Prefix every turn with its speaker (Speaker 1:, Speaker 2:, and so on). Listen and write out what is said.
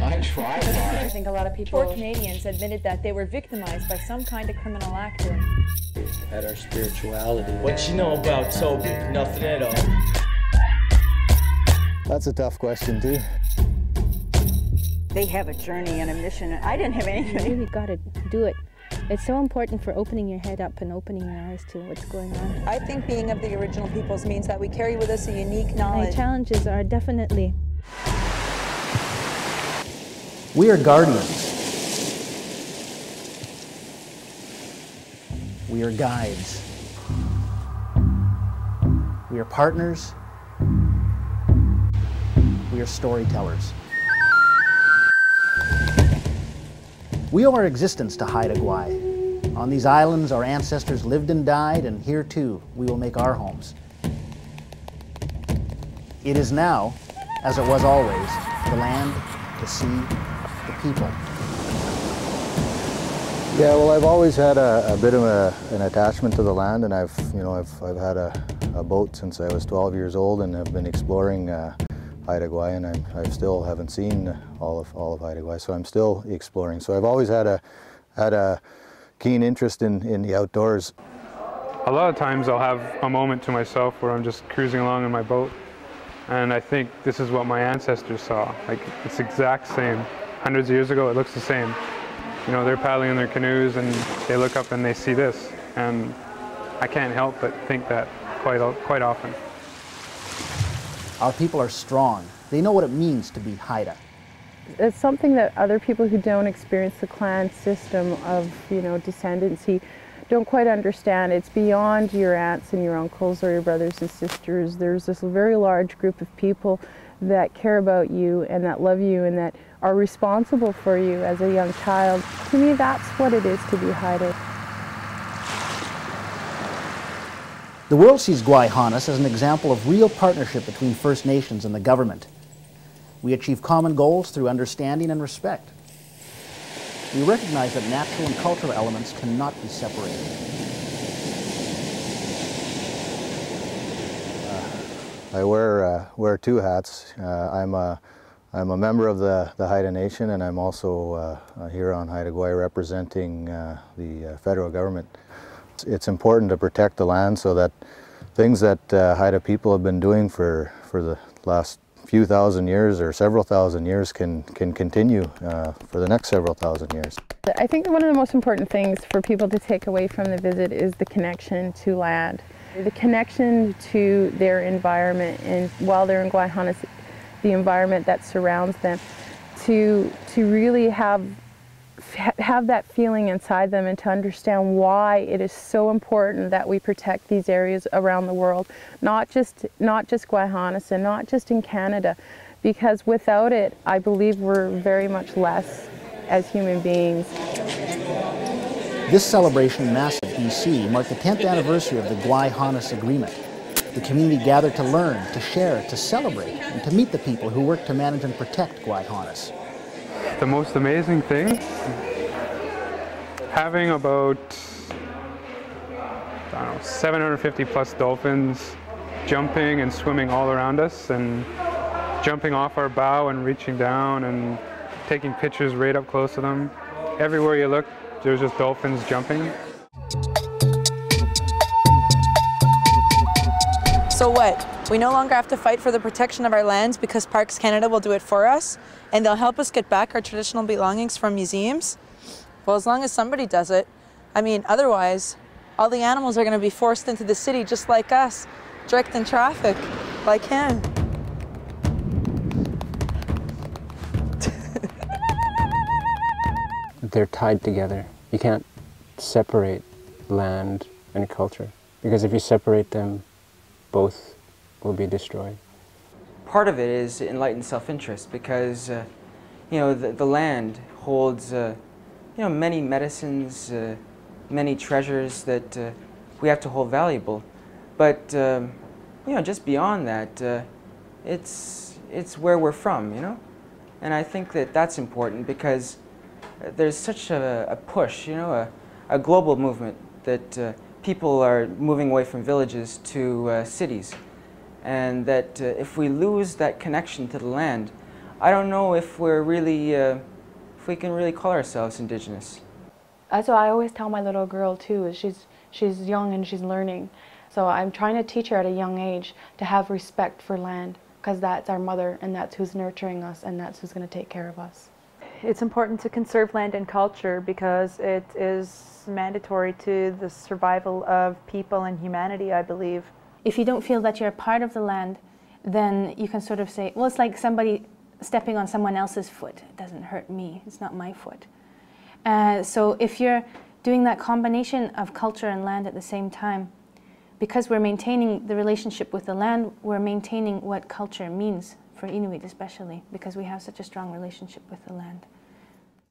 Speaker 1: I try hard.
Speaker 2: I think a lot of people, or Canadians, admitted that they were victimized by some kind of criminal actor.
Speaker 1: At our spirituality.
Speaker 3: What you know about Toby? Nothing at all.
Speaker 4: That's a tough question too.
Speaker 5: They have a journey and a mission. I didn't have anything.
Speaker 6: You really got to do it. It's so important for opening your head up and opening your eyes to what's going on.
Speaker 7: I think being of the original peoples means that we carry with us a unique knowledge.
Speaker 6: The challenges are definitely...
Speaker 8: We are guardians. We are guides. We are partners. We are storytellers. We owe our existence to Haida Gwaii. On these islands, our ancestors lived and died, and here too, we will make our homes. It is now, as it was always, the land, the sea, the people.
Speaker 4: Yeah, well, I've always had a bit of an attachment to the land, and I've had a boat since I was 12 years old, and have been exploring Haida Gwaii, and I still haven't seen all of Haida Gwaii, so I'm still exploring. So I've always had a keen interest in the outdoors.
Speaker 9: A lot of times I'll have a moment to myself where I'm just cruising along in my boat, and I think this is what my ancestors saw. Like, it's the exact same. Hundreds of years ago, it looks the same. You know, they're paddling in their canoes and they look up and they see this, and I can't help but think that quite often.
Speaker 8: Our people are strong. They know what it means to be Haida.
Speaker 10: It's something that other people who don't experience the clan system of, descendancy don't quite understand. It's beyond your aunts and your uncles or your brothers and sisters. There's this very large group of people that care about you and that love you and that are responsible for you as a young child. To me, that's what it is to be Haida.
Speaker 8: The world sees Gwaii Haanas as an example of real partnership between First Nations and the government. We achieve common goals through understanding and respect. We recognize that natural and cultural elements cannot be separated.
Speaker 4: I wear two hats. I'm a member of the Haida Nation, and I'm also here on Haida Gwaii representing the federal government. It's important to protect the land so that things that Haida people have been doing for the last few thousand years or several thousand years can continue for the next several thousand years.
Speaker 10: I think one of the most important things for people to take away from the visit is the connection to land, the connection to their environment, and while they're in Gwaii Haanas, the environment that surrounds them, to really have that feeling inside them and to understand why it is so important that we protect these areas around the world, not just Gwaii Haanas and not just in Canada, because without it, I believe we're very much less as human beings.
Speaker 8: This celebration in Massive, BC marked the 10th anniversary of the Gwaii Haanas Agreement. The community gathered to learn, to share, to celebrate, and to meet the people who work to manage and protect Gwaii Haanas.
Speaker 9: The most amazing thing, having about, 750 plus dolphins jumping and swimming all around us, and jumping off our bow and reaching down and taking pictures right up close to them. Everywhere you look, there's just dolphins jumping.
Speaker 7: So what? We no longer have to fight for the protection of our lands because Parks Canada will do it for us, and they'll help us get back our traditional belongings from museums? Well, as long as somebody does it. I mean, otherwise, all the animals are going to be forced into the city just like us, direct in traffic, like him.
Speaker 11: They're tied together. You can't separate land and culture, because if you separate them, both will be destroyed.
Speaker 12: Part of it is enlightened self-interest, because the land holds many medicines, many treasures that we have to hold valuable. But just beyond that, it's where we're from, and I think that that's important because there's such a push, a global movement that people are moving away from villages to cities, and that if we lose that connection to the land, I don't know if we're really, if we can really call ourselves Indigenous.
Speaker 13: That's what I always tell my little girl too, is she's young and she's learning. So I'm trying to teach her at a young age to have respect for land, because that's our mother and that's who's nurturing us and that's who's going to take care of us.
Speaker 2: It's important to conserve land and culture because it is mandatory to the survival of people and humanity, I believe.
Speaker 6: If you don't feel that you're a part of the land, then you can sort of say, well, it's like somebody stepping on someone else's foot. It doesn't hurt me, it's not my foot. So if you're doing that combination of culture and land at the same time, because we're maintaining the relationship with the land, we're maintaining what culture means, for Inuit especially, because we have such a strong relationship with the land.